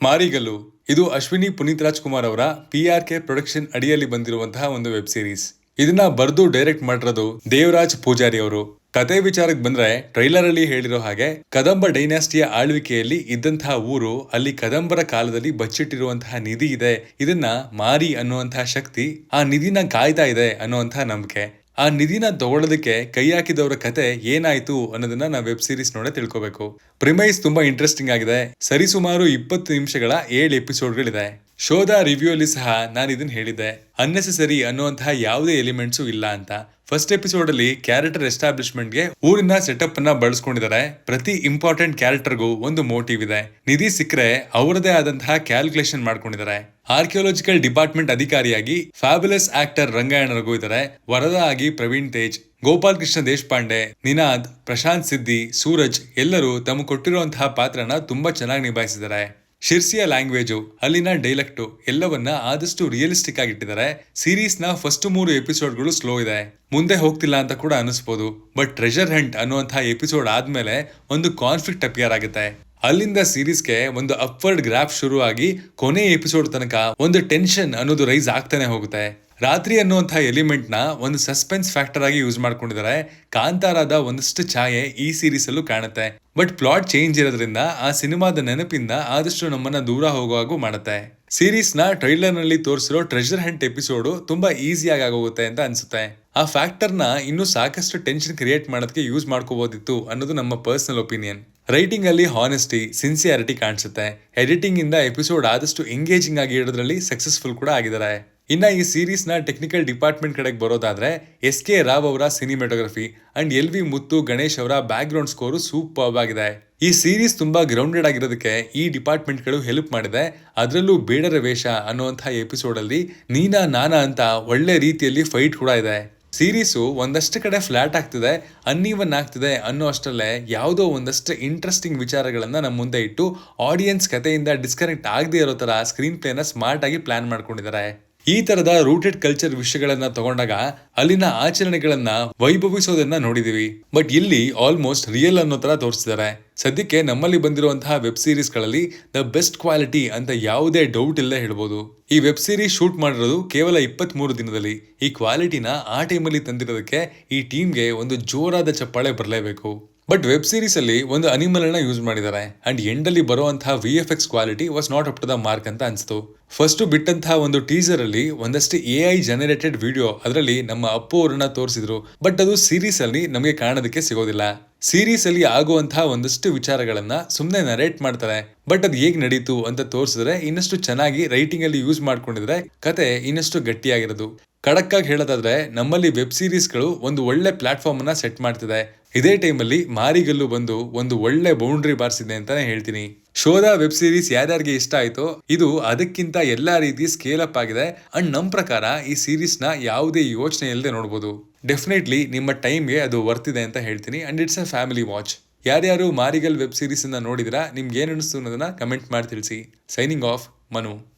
ಮಾರಿಗಲ್ಲು ಇದು ಅಶ್ವಿನಿ ಪುನೀತ್ ರಾಜ್ಕುಮಾರ್ ಅವರ PRK production ಅಡಿಯಲ್ಲಿ ಬಂದಿರುವಂತಹ ಒಂದು ವೆಬ್ ಸೀರೀಸ್. ಇದನ್ನ ಬರ್ದು ಡೈರೆಕ್ಟ್ ಮಾಡಿರೋದು ದೇವರಾಜ್ ಪೂಜಾರಿ ಅವರು. ಕತೆ ವಿಚಾರಕ್ಕೆ ಬಂದ್ರೆ ಟ್ರೈಲರ್ ಅಲ್ಲಿ ಹೇಳಿರೋ ಹಾಗೆ ಕದಂಬ ಡೈನಾಸ್ಟಿಯ ಆಳ್ವಿಕೆಯಲ್ಲಿ ಇದ್ದಂತಹ ಊರು, ಅಲ್ಲಿ ಕದಂಬರ ಕಾಲದಲ್ಲಿ ಬಚ್ಚಿಟ್ಟಿರುವಂತಹ ನಿಧಿ ಇದೆ. ಇದನ್ನ ಮಾರಿ ಅನ್ನುವಂತಹ ಶಕ್ತಿ ಆ ನಿಧಿನ ಕಾಯ್ತಾ ಇದೆ ಅನ್ನುವಂತಹ ನಂಬಿಕೆ. ಆ ನಿಧಿನ ತಗೊಳ್ಳೋದಕ್ಕೆ ಕೈ ಹಾಕಿದವರ ಕತೆ ಏನಾಯ್ತು ಅನ್ನೋದನ್ನ ನಾವು ವೆಬ್ ಸೀರೀಸ್ ನೋಡೇ ತಿಳ್ಕೋಬೇಕು. ಪ್ರಿಮೈಸ್ ತುಂಬಾ ಇಂಟ್ರೆಸ್ಟಿಂಗ್ ಆಗಿದೆ. ಸರಿಸುಮಾರು 20 ನಿಮಿಷಗಳ 7 ಎಪಿಸೋಡ್ಗಳಿದೆ. ಶೋದ ರಿವ್ಯೂ ಅಲ್ಲಿ ಸಹ ನಾನು ಇದನ್ನ ಹೇಳಿದ್ದೆ, ಅನ್ನೆಸೆಸರಿ ಅನ್ನುವಂತಹ ಯಾವುದೇ ಎಲಿಮೆಂಟ್ಸು ಇಲ್ಲ ಅಂತ. ಫಸ್ಟ್ ಎಪಿಸೋಡ್ ಅಲ್ಲಿ ಕ್ಯಾರೆಕ್ಟರ್ ಎಸ್ಟಾಬ್ಲಿಷ್ಮೆಂಟ್ಗೆ ಊರಿನ ಸೆಟಪ್ ಅನ್ನ ಬಳಸ್ಕೊಂಡಿದ್ದಾರೆ. ಪ್ರತಿ ಇಂಪಾರ್ಟೆಂಟ್ ಕ್ಯಾರೆಕ್ಟರ್ಗೂ ಒಂದು ಮೋಟಿವ್ ಇದೆ. ನಿಧಿ ಸಿಕ್ಕರೆ ಅವರದೇ ಆದಂತಹ ಕ್ಯಾಲ್ಕುಲೇಷನ್ ಮಾಡ್ಕೊಂಡಿದ್ದಾರೆ. ಆರ್ಕಿಯಾಲಜಿಕಲ್ ಡಿಪಾರ್ಟ್ಮೆಂಟ್ ಅಧಿಕಾರಿಯಾಗಿ ಫ್ಯಾಬುಲಸ್ ಆಕ್ಟರ್ ರಂಗಾಯಣ ರಘು ಇದ್ದಾರೆ. ವರದಾ ಆಗಿ ಪ್ರವೀಣ್ ತೇಜ್, ಗೋಪಾಲ್ ಕೃಷ್ಣ ದೇಶಪಾಂಡೆ, ನಿನಾದ್, ಪ್ರಶಾಂತ್ ಸಿದ್ದಿ, ಸೂರಜ್ ಎಲ್ಲರೂ ತಮ್ಮ ಕೊಟ್ಟಿರುವಂತಹ ಪಾತ್ರನ ತುಂಬಾ ಚೆನ್ನಾಗಿ ನಿಭಾಯಿಸಿದ್ದಾರೆ. ಶಿರ್ಸಿಯ ಲ್ಯಾಂಗ್ವೇಜು, ಅಲ್ಲಿನ ಡೈಲೆಕ್ಟು ಎಲ್ಲವನ್ನ ಆದಷ್ಟು ರಿಯಲಿಸ್ಟಿಕ್ ಆಗಿಟ್ಟಿದ್ದಾರೆ. ಸೀರೀಸ್ ನ ಫಸ್ಟ್ 3 ಎಪಿಸೋಡ್ಗಳು ಸ್ಲೋ ಇದೆ, ಮುಂದೆ ಹೋಗ್ತಿಲ್ಲ ಅಂತ ಕೂಡ ಅನಿಸ್ಬೋದು. ಬಟ್ ಟ್ರೆಷರ್ ಹಂಟ್ ಅನ್ನುವಂತಹ ಎಪಿಸೋಡ್ ಆದ್ಮೇಲೆ ಒಂದು ಕಾನ್ಫ್ಲಿಕ್ಟ್ ಅಪಿಯರ್ ಆಗುತ್ತೆ. ಅಲ್ಲಿಂದ ಸೀರೀಸ್ಗೆ ಒಂದು ಅಪ್ವರ್ಡ್ ಗ್ರಾಫ್ ಶುರು ಆಗಿ ಕೊನೆ ಎಪಿಸೋಡ್ ತನಕ ಒಂದು ಟೆನ್ಷನ್ ಅನ್ನೋದು ರೈಸ್ ಆಗ್ತಾನೆ ಹೋಗುತ್ತೆ. ರಾತ್ರಿ ಅನ್ನುವಂತಹ ಎಲಿಮೆಂಟ್ ನ ಒಂದು ಸಸ್ಪೆನ್ಸ್ ಫ್ಯಾಕ್ಟರ್ ಆಗಿ ಯೂಸ್ ಮಾಡ್ಕೊಂಡಿದ್ದಾರೆ. ಕಾಂತಾರದ ಒಂದಷ್ಟು ಛಾಯೆ ಈ ಸೀರೀಸ್ ಅಲ್ಲೂ ಕಾಣುತ್ತೆ. ಬಟ್ ಪ್ಲಾಟ್ ಚೇಂಜ್ ಇರೋದ್ರಿಂದ ಆ ಸಿನಿಮಾದ ನೆನಪಿಂದ ಆದಷ್ಟು ನಮ್ಮನ್ನ ದೂರ ಹೋಗುವಾಗೂ ಮಾಡುತ್ತೆ. ಸೀರೀಸ್ ನ ಟ್ರೈಲರ್ ನಲ್ಲಿ ತೋರಿಸಿರೋ ಟ್ರೆಷರ್ ಹಂಟ್ ಎಪಿಸೋಡ್ ತುಂಬಾ ಈಸಿಯಾಗಿ ಆಗೋಗುತ್ತೆ ಅಂತ ಅನ್ಸುತ್ತೆ. ಆ ಫ್ಯಾಕ್ಟರ್ ನ ಇನ್ನೂ ಸಾಕಷ್ಟು ಟೆನ್ಷನ್ ಕ್ರಿಯೇಟ್ ಮಾಡೋದಕ್ಕೆ ಯೂಸ್ ಮಾಡ್ಕೋಬಹುದಿತ್ತು ಅನ್ನೋದು ನಮ್ಮ ಪರ್ಸನಲ್ ಒಪಿನಿಯನ್. ರೈಟಿಂಗ್ ಅಲ್ಲಿ ಹಾನೆಸ್ಟಿ, ಸಿನ್ಸಿಯಾರಿಟಿ ಕಾಣಿಸುತ್ತೆ. ಎಡಿಟಿಂಗ್ ಇಂದ ಎಪಿಸೋಡ್ ಆದಷ್ಟು ಎಂಗೇಜಿಂಗ್ ಆಗಿ ಇಡೋದ್ರಲ್ಲಿ ಸಕ್ಸಸ್ಫುಲ್ ಕೂಡ ಆಗಿದ್ದಾರೆ. ಇನ್ನ ಈ ಸೀರೀಸ್ ನ ಟೆಕ್ನಿಕಲ್ ಡಿಪಾರ್ಟ್ಮೆಂಟ್ ಕಡೆಗೆ ಬರೋದಾದ್ರೆ SK ರಾವ್ ಅವರ ಸಿನಿಮಾಟೋಗ್ರಫಿ ಅಂಡ್ LV ಮುತ್ತು ಗಣೇಶ್ ಅವರ ಬ್ಯಾಕ್ ಗ್ರೌಂಡ್ ಸ್ಕೋರ್ ಸೂಪರ್ ಆಗಿದೆ. ಈ ಸೀರೀಸ್ ತುಂಬಾ ಗ್ರೌಂಡೆಡ್ ಆಗಿರೋದಕ್ಕೆ ಈ ಡಿಪಾರ್ಟ್ಮೆಂಟ್ ಗಳು ಹೆಲ್ಪ್ ಮಾಡಿದೆ. ಅದರಲ್ಲೂ ಬೇಡರ ವೇಷ ಅನ್ನುವಂತಹ ಎಪಿಸೋಡ್ ಅಲ್ಲಿ ನೀನಾ ನಾನಾ ಅಂತ ಒಳ್ಳೆ ರೀತಿಯಲ್ಲಿ ಫೈಟ್ ಕೂಡ ಇದೆ. ಸೀರೀಸು ಒಂದಷ್ಟು ಕಡೆ ಫ್ಲಾಟ್ ಆಗ್ತಿದೆ, ಅನ್ನೀವನ್ ಆಗ್ತಿದೆ ಅನ್ನೋ ಅಷ್ಟರಲ್ಲೇ ಯಾವುದೋ ಒಂದಷ್ಟು ಇಂಟ್ರೆಸ್ಟಿಂಗ್ ವಿಚಾರಗಳನ್ನ ನಮ್ಮ ಮುಂದೆ ಇಟ್ಟು ಆಡಿಯನ್ಸ್ ಕಥೆಯಿಂದ ಡಿಸ್ಕನೆಕ್ಟ್ ಆಗದೆ ಇರೋ ತರ ಸ್ಕ್ರೀನ್ ಪ್ಲೇನ ಸ್ಮಾರ್ಟ್ ಆಗಿ ಪ್ಲಾನ್ ಮಾಡ್ಕೊಂಡಿದ್ದಾರೆ. ಈ ತರದ ರೂಟೆಡ್ ಕಲ್ಚರ್ ವಿಷಯಗಳನ್ನ ತಗೊಂಡಾಗ ಅಲ್ಲಿನ ಆಚರಣೆಗಳನ್ನ ವೈಭವಿಸೋದನ್ನ ನೋಡಿದೀವಿ. ಬಟ್ ಇಲ್ಲಿ ಆಲ್ಮೋಸ್ಟ್ ರಿಯಲ್ ಅನ್ನೋ ತರ ತೋರಿಸಿದ್ದಾರೆ. ಸದ್ಯಕ್ಕೆ ನಮ್ಮಲ್ಲಿ ಬಂದಿರುವಂತಹ ವೆಬ್ ಸೀರೀಸ್ ಗಳಲ್ಲಿ ದ ಬೆಸ್ಟ್ ಕ್ವಾಲಿಟಿ ಅಂತ ಯಾವುದೇ ಡೌಟ್ ಇಲ್ಲದೆ ಹೇಳ್ಬೋದು. ಈ ವೆಬ್ ಸೀರೀಸ್ ಶೂಟ್ ಮಾಡಿರೋದು ಕೇವಲ 23 ದಿನದಲ್ಲಿ. ಈ ಕ್ವಾಲಿಟಿನ ಆ ಟೈಮಲ್ಲಿ ತಂದಿರೋದಕ್ಕೆ ಈ ಟೀಮ್ಗೆ ಒಂದು ಜೋರಾದ ಚಪ್ಪಾಳೆ ಬರಲೇಬೇಕು. ಬಟ್ ವೆಬ್ ಸೀರೀಸ್ ಅಲ್ಲಿ ಒಂದು ಅನಿಮಲ್ ಅನ್ನ ಯೂಸ್ ಮಾಡಿದ್ದಾರೆ ಅಂಡ್ ಎಂಡ್ ಅಲ್ಲಿ ಬರುವಂತಹ VFX quality was not up to the mark ಅಂತ ಅನ್ಸ್ತು. ಫಸ್ಟ್ ಬಿಟ್ಟಂತಹ ಒಂದು ಟೀಸರ್ ಅಲ್ಲಿ ಒಂದಷ್ಟು AI ಜನರೇಟೆಡ್ ವಿಡಿಯೋ ಅದರಲ್ಲಿ ನಮ್ಮ ಅಪ್ಪು ಅವರನ್ನ ತೋರಿಸಿದ್ರು. ಬಟ್ ಅದು ಸೀರೀಸ್ ಅಲ್ಲಿ ನಮಗೆ ಕಾಣೋದಕ್ಕೆ ಸಿಗೋದಿಲ್ಲ. ಸೀರೀಸ್ ಅಲ್ಲಿ ಆಗುವಂತಹ ಒಂದಷ್ಟು ವಿಚಾರಗಳನ್ನ ಸುಮ್ಮನೆ ನರೇಟ್ ಮಾಡ್ತಾರೆ. ಬಟ್ ಅದು ಹೇಗ್ ನಡೀತು ಅಂತ ತೋರಿಸಿದ್ರೆ ಇನ್ನಷ್ಟು ಚೆನ್ನಾಗಿ ರೈಟಿಂಗ್ ಅಲ್ಲಿ ಯೂಸ್ ಮಾಡ್ಕೊಂಡಿದ್ರೆ ಕತೆ ಇನ್ನಷ್ಟು ಗಟ್ಟಿಯಾಗಿರೋದು. ಖಡಕ್ ಆಗಿ ಹೇಳೋದಾದ್ರೆ ನಮ್ಮಲ್ಲಿ ವೆಬ್ ಸೀರೀಸ್ಗಳು ಒಂದು ಒಳ್ಳೆ ಪ್ಲಾಟ್ಫಾರ್ಮ್ ಅನ್ನ ಸೆಟ್ ಮಾಡ್ತಿದೆ. ಇದೇ ಟೈಮಲ್ಲಿ ಮಾರಿಗಲ್ಲು ಬಂದು ಒಂದು ಒಳ್ಳೆ ಬೌಂಡ್ರಿ ಬಾರಿಸಿದೆ ಅಂತಾನೆ ಹೇಳ್ತೀನಿ. ಶೋದ ವೆಬ್ ಸೀರೀಸ್ ಯಾರ್ಯಾರಿಗೆ ಇಷ್ಟ ಆಯ್ತೋ ಇದು ಅದಕ್ಕಿಂತ ಎಲ್ಲಾ ರೀತಿ ಸ್ಕೇಲ್ ಅಪ್ ಆಗಿದೆ ಅಂಡ್ ನಮ್ ಪ್ರಕಾರ ಈ ಸೀರೀಸ್ ನ ಯಾವುದೇ ಯೋಚನೆ ಇಲ್ಲದೆ ನೋಡಬಹುದು. ಡೆಫಿನೆಟ್ಲಿ ನಿಮ್ಮ ಟೈಮ್ಗೆ ಅದು ವರ್ತಿದೆ ಅಂತ ಹೇಳ್ತೀನಿ and it's a family watch. ಯಾರ್ಯಾರು ಮಾರಿಗಲ್ ವೆಬ್ ಸೀರೀಸ್ ಅನ್ನ ನೋಡಿದ್ರಾ, ನಿಮ್ಗೆ ಏನ್ ಅನಿಸ್ತು ಅನ್ನೋದನ್ನ ಕಮೆಂಟ್ ಮಾಡಿ ತಿಳಿಸಿ. Signing off, Manu.